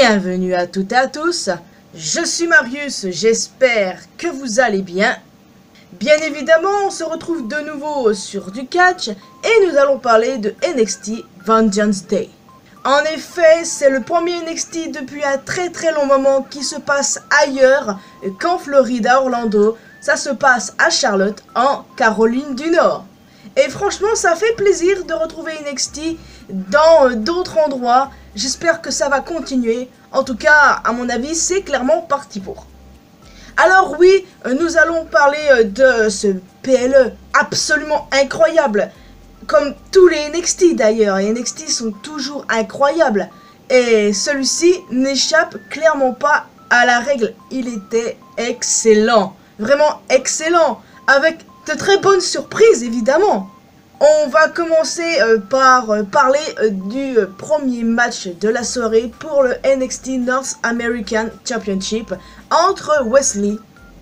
Bienvenue à toutes et à tous, je suis Marius, j'espère que vous allez bien. Bien évidemment, on se retrouve de nouveau sur du catch et nous allons parler de NXT Vengeance Day. En effet, c'est le premier NXT depuis un très long moment qui se passe ailleurs qu'en Floride à Orlando. Ça se passe à Charlotte, en Caroline du Nord. Et franchement, ça fait plaisir de retrouver NXT dans d'autres endroits. J'espère que ça va continuer. En tout cas, à mon avis, c'est clairement parti pour. Alors oui, nous allons parler de ce PLE absolument incroyable. Comme tous les NXT d'ailleurs, les NXT sont toujours incroyables. Et celui-ci n'échappe clairement pas à la règle. Il était excellent, vraiment excellent, avec de très bonnes surprises évidemment. On va commencer par parler du premier match de la soirée pour le NXT North American Championship entre Wesley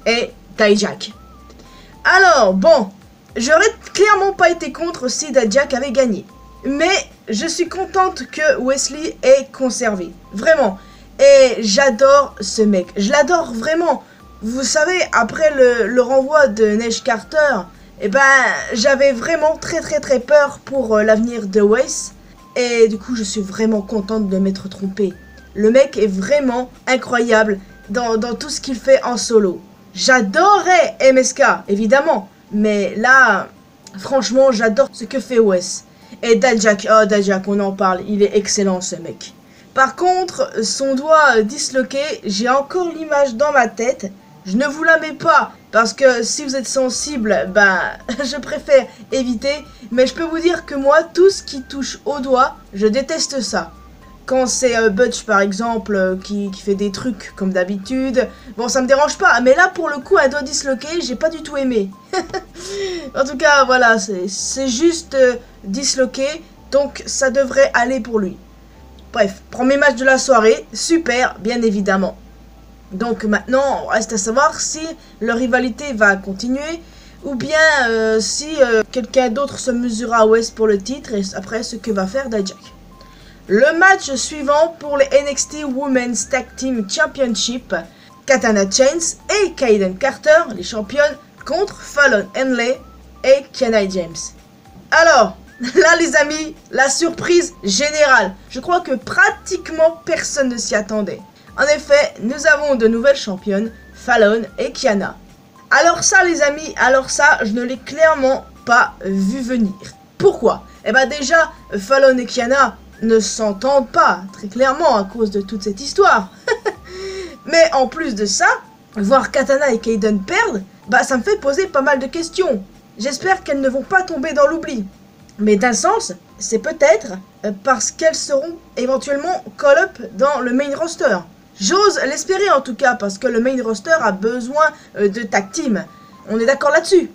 et Dijak. Alors bon, j'aurais clairement pas été contre si Dijak avait gagné. Mais je suis contente que Wesley ait conservé, vraiment. Et j'adore ce mec, je l'adore vraiment. Vous savez, après le renvoi de Neige Carter, eh ben, j'avais vraiment très peur pour l'avenir de Wes. Et du coup, je suis vraiment contente de m'être trompée. Le mec est vraiment incroyable dans tout ce qu'il fait en solo. J'adorais MSK, évidemment. Mais là, franchement, j'adore ce que fait Wes. Et Dijak, oh Dijak, on en parle, il est excellent ce mec. Par contre, son doigt disloqué, j'ai encore l'image dans ma tête. Je ne vous la mets pas, parce que si vous êtes sensible, ben, je préfère éviter. Mais je peux vous dire que moi, tout ce qui touche au doigt, je déteste ça. Quand c'est Butch, par exemple, qui fait des trucs comme d'habitude, bon, ça me dérange pas. Mais là, pour le coup, un doigt disloqué, j'ai pas du tout aimé. En tout cas, voilà, c'est juste disloqué, donc ça devrait aller pour lui. Bref, premier match de la soirée, super, bien évidemment. Donc maintenant, on reste à savoir si leur rivalité va continuer ou bien si quelqu'un d'autre se mesurera à West pour le titre et après ce que va faire Dijak. Le match suivant pour les NXT Women's Tag Team Championship, Katana Chance et Kayden Carter, les championnes, contre Fallon Henley et Kiana James. Alors, là les amis, la surprise générale. Je crois que pratiquement personne ne s'y attendait. En effet, nous avons de nouvelles championnes, Fallon et Kiana. Alors ça les amis, alors ça, je ne l'ai clairement pas vu venir. Pourquoi? Eh ben déjà, Fallon et Kiana ne s'entendent pas, très clairement, à cause de toute cette histoire. Mais en plus de ça, voir Katana et Kayden perdre, bah ça me fait poser pas mal de questions. J'espère qu'elles ne vont pas tomber dans l'oubli. Mais d'un sens, c'est peut-être parce qu'elles seront éventuellement call-up dans le main roster. J'ose l'espérer en tout cas, parce que le main roster a besoin de tag team. On est d'accord là-dessus.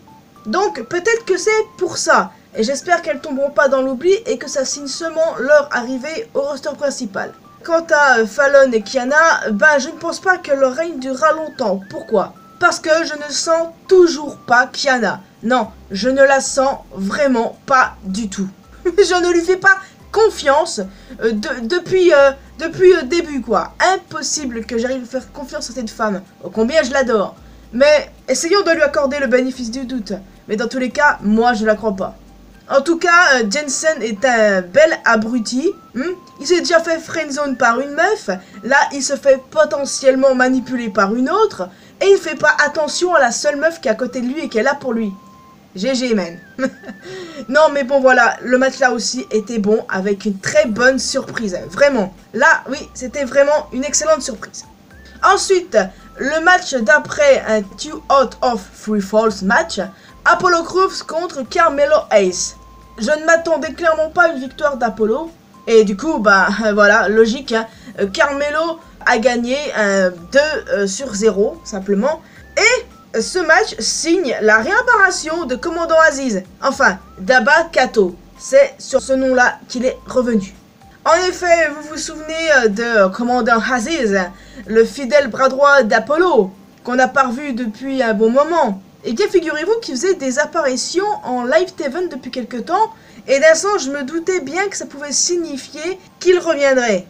Donc peut-être que c'est pour ça. Et j'espère qu'elles tomberont pas dans l'oubli et que ça signe seulement leur arrivée au roster principal. Quant à Fallon et Kiana, ben je ne pense pas que leur règne durera longtemps. Pourquoi? Parce que je ne sens toujours pas Kiana. Non, je ne la sens vraiment pas du tout. Je ne lui fais pas confiance depuis le début quoi. Impossible que j'arrive à faire confiance à cette femme. Oh, combien je l'adore. Mais essayons de lui accorder le bénéfice du doute. Mais dans tous les cas, moi je la crois pas. En tout cas, Jensen est un bel abruti. Il s'est déjà fait friendzone par une meuf. Là, il se fait potentiellement manipuler par une autre. Et il fait pas attention à la seule meuf qui est à côté de lui et qui est là pour lui. GG man. Non mais bon voilà, le match là aussi était bon avec une très bonne surprise. Vraiment, là oui, c'était vraiment une excellente surprise. Ensuite, le match d'après un 2 out of 3 falls match, Apollo Crews contre Carmelo Hayes. Je ne m'attendais clairement pas à une victoire d'Apollo. Et du coup, bah voilà, logique, hein. Carmelo a gagné 2-0 simplement. Et ce match signe la réapparition de Commandant Aziz, enfin d'Abba Kato. C'est sur ce nom-là qu'il est revenu. En effet, vous vous souvenez de Commandant Aziz, le fidèle bras droit d'Apollo, qu'on n'a pas revu depuis un bon moment. Et bien figurez-vous qu'il faisait des apparitions en live TV depuis quelque temps, et d'un sens je me doutais bien que ça pouvait signifier qu'il reviendrait.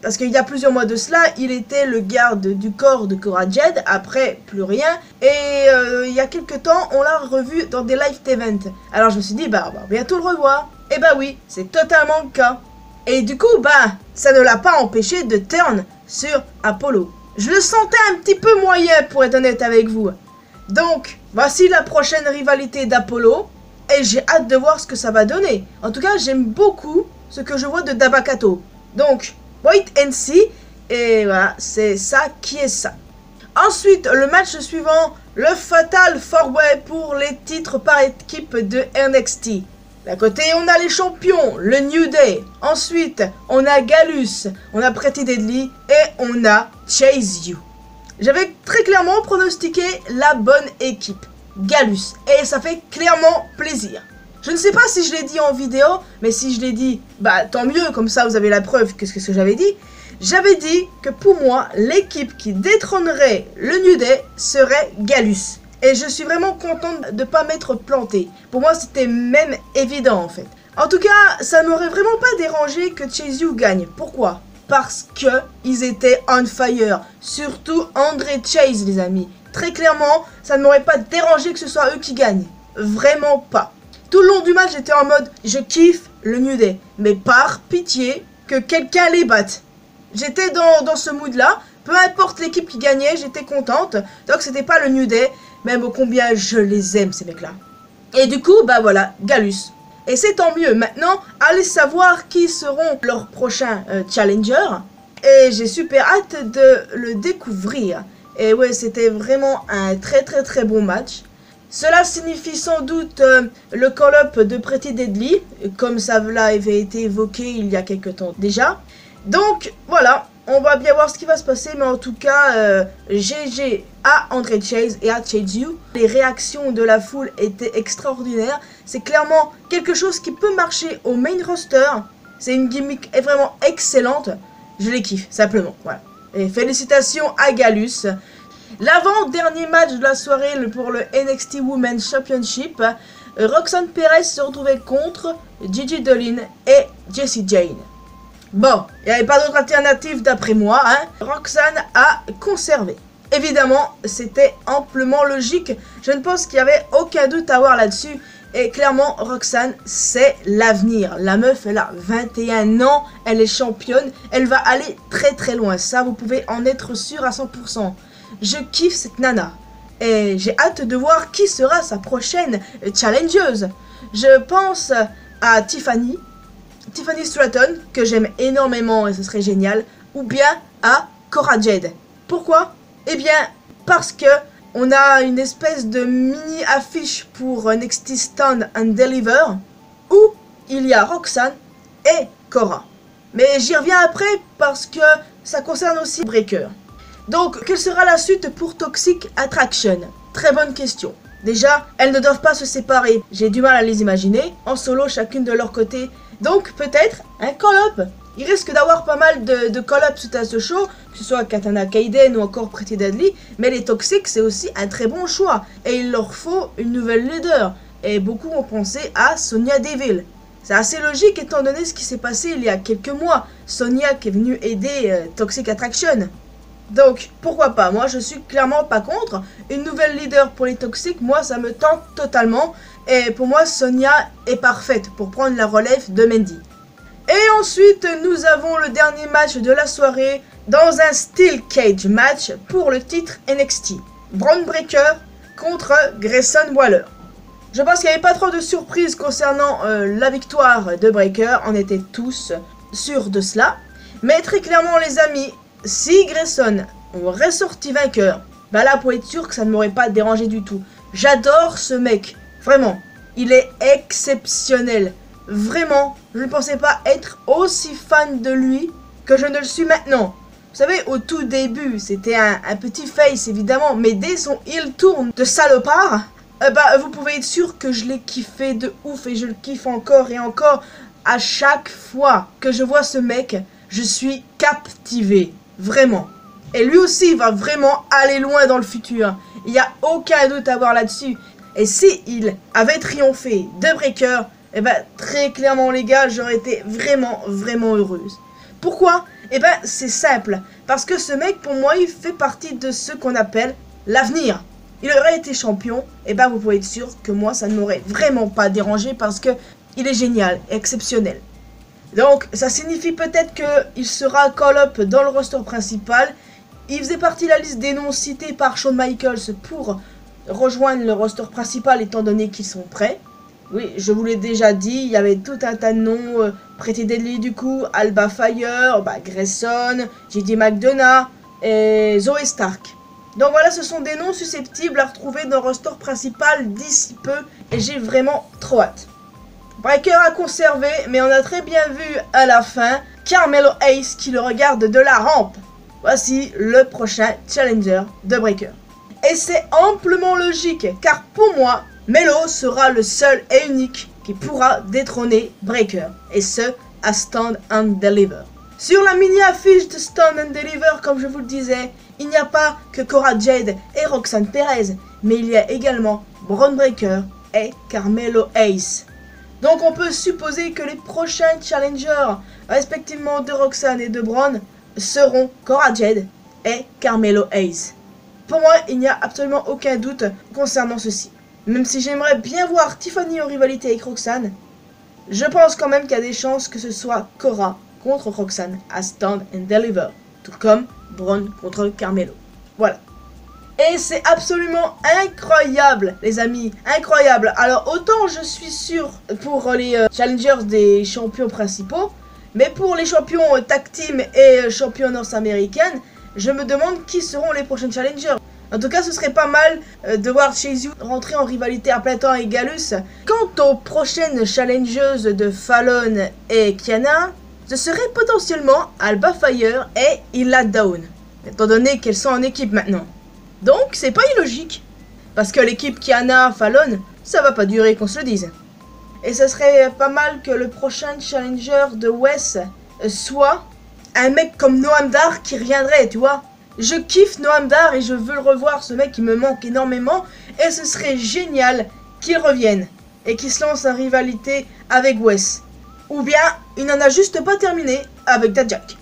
Parce qu'il y a plusieurs mois de cela, il était le garde du corps de Cora Jade, après plus rien, et il y a quelques temps, on l'a revu dans des live events. Alors je me suis dit, bah on va bientôt le revoir. Et bah oui, c'est totalement le cas. Et du coup, bah, ça ne l'a pas empêché de turn sur Apollo. Je le sentais un petit peu moyen, pour être honnête avec vous. Donc, voici la prochaine rivalité d'Apollo, et j'ai hâte de voir ce que ça va donner. En tout cas, j'aime beaucoup ce que je vois de Dabba-Kato. Donc, wait and see, et voilà, c'est ça qui est ça. Ensuite, le match suivant, le Fatal 4-Way pour les titres par équipe de NXT. D'un côté, on a les champions, le New Day. Ensuite, on a Gallus, on a Pretty Deadly et on a Chase You. J'avais très clairement pronostiqué la bonne équipe, Gallus, et ça fait clairement plaisir. Je ne sais pas si je l'ai dit en vidéo, mais si je l'ai dit, bah tant mieux, comme ça vous avez la preuve que ce que j'avais dit. J'avais dit que pour moi, l'équipe qui détrônerait le New Day serait Gallus. Et je suis vraiment contente de ne pas m'être planté. Pour moi, c'était même évident en fait. En tout cas, ça m'aurait vraiment pas dérangé que Chase You gagne. Pourquoi? Parce que ils étaient on fire. Surtout André Chase, les amis. Très clairement, ça ne m'aurait pas dérangé que ce soit eux qui gagnent. Vraiment pas. Tout le long du match, j'étais en mode, je kiffe le New Day. Mais par pitié, que quelqu'un les batte. J'étais dans ce mood-là. Peu importe l'équipe qui gagnait, j'étais contente. Donc c'était pas le New Day. Même au combien je les aime, ces mecs-là. Et du coup, bah voilà, Gallus. Et c'est tant mieux. Maintenant, allez savoir qui seront leurs prochains challengers. Et j'ai super hâte de le découvrir. Et ouais, c'était vraiment un très bon match. Cela signifie sans doute le call-up de Pretty Deadly, comme ça avait été évoqué il y a quelques temps déjà. Donc, voilà. On va bien voir ce qui va se passer, mais en tout cas, GG à André Chase et à Chase You. Les réactions de la foule étaient extraordinaires. C'est clairement quelque chose qui peut marcher au main roster. C'est une gimmick vraiment excellente. Je les kiffe, simplement. Voilà. Et félicitations à Gallus. L'avant-dernier match de la soirée pour le NXT Women's Championship. Roxanne Perez se retrouvait contre Gigi Dolin et Jessie Jane. Bon, il n'y avait pas d'autre alternative d'après moi, hein. Roxanne a conservé. Évidemment, c'était amplement logique. Je ne pense qu'il n'y avait aucun doute à avoir là-dessus. Et clairement, Roxanne, c'est l'avenir. La meuf, elle a 21 ans, elle est championne. Elle va aller très loin. Ça, vous pouvez en être sûr à 100%. Je kiffe cette nana. Et j'ai hâte de voir qui sera sa prochaine challengeuse. Je pense à Tiffany Stratton, que j'aime énormément et ce serait génial, ou bien à Cora Jade. Pourquoi? Eh bien, parce que on a une espèce de mini affiche pour NXT Stand and Deliver, où il y a Roxanne et Cora. Mais j'y reviens après parce que ça concerne aussi Breaker. Donc, quelle sera la suite pour Toxic Attraction? Très bonne question. Déjà, elles ne doivent pas se séparer. J'ai du mal à les imaginer, en solo chacune de leur côté. Donc peut-être un call-up. Il risque d'avoir pas mal de call-up suite à ce show, que ce soit Katana Kaiden ou encore Pretty Deadly. Mais les Toxiques, c'est aussi un très bon choix. Et il leur faut une nouvelle leader. Et beaucoup ont pensé à Sonya Deville. C'est assez logique étant donné ce qui s'est passé il y a quelques mois. Sonya qui est venue aider Toxic Attraction. Donc, pourquoi pas? Moi, je suis clairement pas contre. Une nouvelle leader pour les Toxiques, moi, ça me tente totalement. Et pour moi, Sonya est parfaite pour prendre la relève de Mandy. Et ensuite, nous avons le dernier match de la soirée dans un Steel Cage match pour le titre NXT. Bron Breakker contre Grayson Waller. Je pense qu'il n'y avait pas trop de surprises concernant la victoire de Breakker. On était tous sûrs de cela. Mais très clairement, les amis, si Grayson aurait sorti vainqueur, bah là, pour être sûr que ça ne m'aurait pas dérangé du tout. J'adore ce mec. Vraiment. Il est exceptionnel. Vraiment, je ne pensais pas être aussi fan de lui que je ne le suis maintenant. Vous savez, au tout début, c'était un petit face, évidemment. Mais dès son heel turn de salopard, bah, vous pouvez être sûr que je l'ai kiffé de ouf. Et je le kiffe encore et encore. À chaque fois que je vois ce mec, je suis captivé. Vraiment. Et lui aussi, il va vraiment aller loin dans le futur. Il n'y a aucun doute à avoir là-dessus. Et si il avait triomphé de Breakker, eh ben très clairement les gars, j'aurais été vraiment heureuse. Pourquoi? Eh ben, c'est simple. Parce que ce mec, pour moi, il fait partie de ce qu'on appelle l'avenir. Il aurait été champion, et ben vous pouvez être sûr que moi, ça ne m'aurait vraiment pas dérangé parce que il est génial, exceptionnel. Donc, ça signifie peut-être qu'il sera call-up dans le roster principal. Il faisait partie de la liste des noms cités par Shawn Michaels pour rejoindre le roster principal étant donné qu'ils sont prêts. Oui, je vous l'ai déjà dit, il y avait tout un tas de noms, Pretty Deadly du coup, Alba Fire, Grayson, JD McDonough et Zoe Stark. Donc voilà, ce sont des noms susceptibles à retrouver dans le roster principal d'ici peu et j'ai vraiment trop hâte. Breaker a conservé, mais on a très bien vu à la fin Carmelo Hayes qui le regarde de la rampe. Voici le prochain challenger de Breaker. Et c'est amplement logique, car pour moi, Melo sera le seul et unique qui pourra détrôner Breaker, et ce, à Stand and Deliver. Sur la mini-affiche de Stand and Deliver, comme je vous le disais, il n'y a pas que Cora Jade et Roxanne Perez, mais il y a également Bron Breakker et Carmelo Hayes. Donc on peut supposer que les prochains challengers, respectivement de Roxanne et de Bron, seront Cora Jade et Carmelo Hayes. Pour moi, il n'y a absolument aucun doute concernant ceci. Même si j'aimerais bien voir Tiffany en rivalité avec Roxanne, je pense quand même qu'il y a des chances que ce soit Cora contre Roxanne à Stand and Deliver, tout comme Bron contre Carmelo. Voilà. Et c'est absolument incroyable, les amis, incroyable. Alors autant je suis sûr pour les challengers des champions principaux, mais pour les champions tag team et champions nord-américaines, je me demande qui seront les prochains challengers. En tout cas, ce serait pas mal de voir Chase U rentrer en rivalité à plein temps avec Gallus. Quant aux prochaines challengeuses de Fallon et Kiana, ce serait potentiellement Alba Fire et Illa Dawn, étant donné qu'elles sont en équipe maintenant. Donc, c'est pas illogique, parce que l'équipe Kiana Fallon, ça va pas durer qu'on se le dise. Et ce serait pas mal que le prochain challenger de Wes soit un mec comme Noam Dar qui reviendrait, tu vois. Je kiffe Noam Dar et je veux le revoir, ce mec il me manque énormément. Et ce serait génial qu'il revienne et qu'il se lance en rivalité avec Wes. Ou bien, il n'en a juste pas terminé avec Dijak.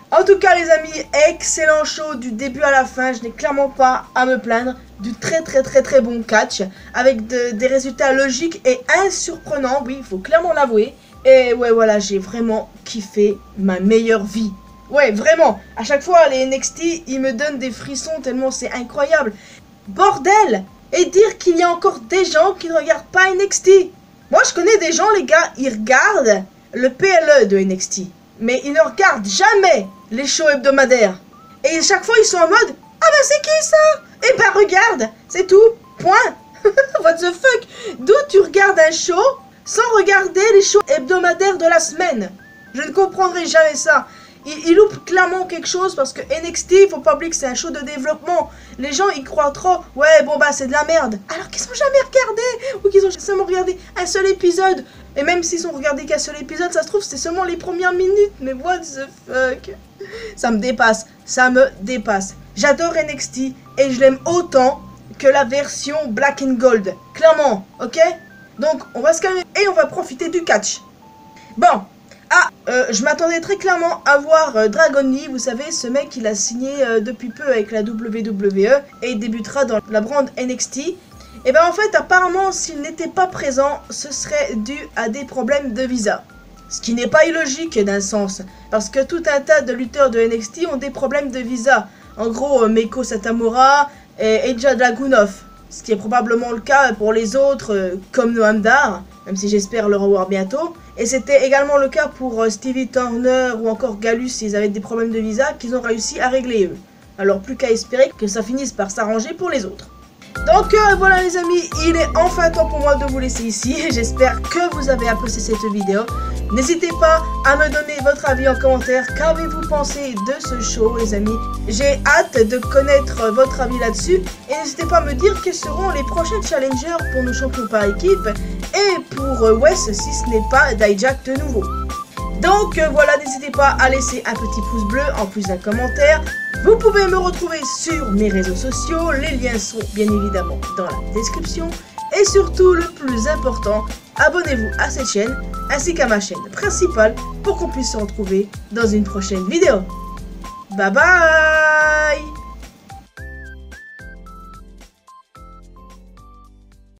En tout cas les amis, excellent show du début à la fin, je n'ai clairement pas à me plaindre. Du très bon catch, avec des résultats logiques et insurprenants, oui, il faut clairement l'avouer. Et ouais, voilà, j'ai vraiment kiffé ma meilleure vie. Ouais, vraiment, à chaque fois, les NXT, ils me donnent des frissons tellement c'est incroyable. Bordel! Et dire qu'il y a encore des gens qui ne regardent pas NXT. Moi, je connais des gens, les gars, ils regardent le PLE de NXT. Mais ils ne regardent jamais les shows hebdomadaires. Et chaque fois, ils sont en mode, ah ben c'est qui ça? Eh ben regarde, c'est tout, point. What the fuck? D'où tu regardes un show sans regarder les shows hebdomadaires de la semaine? Je ne comprendrai jamais ça. Il loupe clairement quelque chose parce que NXT, il faut pas oublier que c'est un show de développement. Les gens, ils croient trop, ouais, bon bah c'est de la merde. Alors qu'ils ont jamais regardé, ou qu'ils ont seulement regardé un seul épisode. Et même s'ils ont regardé qu'un seul épisode, ça se trouve, c'est seulement les premières minutes. Mais what the fuck? Ça me dépasse, ça me dépasse. J'adore NXT et je l'aime autant que la version Black and Gold. Clairement, ok? Donc, on va se calmer et on va profiter du catch. Bon. Je m'attendais très clairement à voir Dragon Lee, vous savez, ce mec il a signé depuis peu avec la WWE et il débutera dans la brand NXT. Et ben en fait apparemment s'il n'était pas présent, ce serait dû à des problèmes de visa. Ce qui n'est pas illogique d'un sens, parce que tout un tas de lutteurs de NXT ont des problèmes de visa. En gros, Meiko Satomura et Eija Dragunov, ce qui est probablement le cas pour les autres comme Noam Dar, même si j'espère le revoir bientôt. Et c'était également le cas pour Stevie Turner ou encore Gallus, s'ils avaient des problèmes de visa qu'ils ont réussi à régler eux. Alors plus qu'à espérer que ça finisse par s'arranger pour les autres. Donc voilà les amis, il est enfin temps pour moi de vous laisser ici. J'espère que vous avez apprécié cette vidéo. N'hésitez pas à me donner votre avis en commentaire. Qu'avez-vous pensé de ce show les amis? J'ai hâte de connaître votre avis là-dessus. Et n'hésitez pas à me dire quels seront les prochains challengers pour nos champions par équipe. Et pour Wes si ce n'est pas Dijak de nouveau. Donc voilà, n'hésitez pas à laisser un petit pouce bleu en plus d'un commentaire. Vous pouvez me retrouver sur mes réseaux sociaux, les liens sont bien évidemment dans la description. Et surtout, le plus important, abonnez-vous à cette chaîne ainsi qu'à ma chaîne principale pour qu'on puisse se retrouver dans une prochaine vidéo. Bye bye!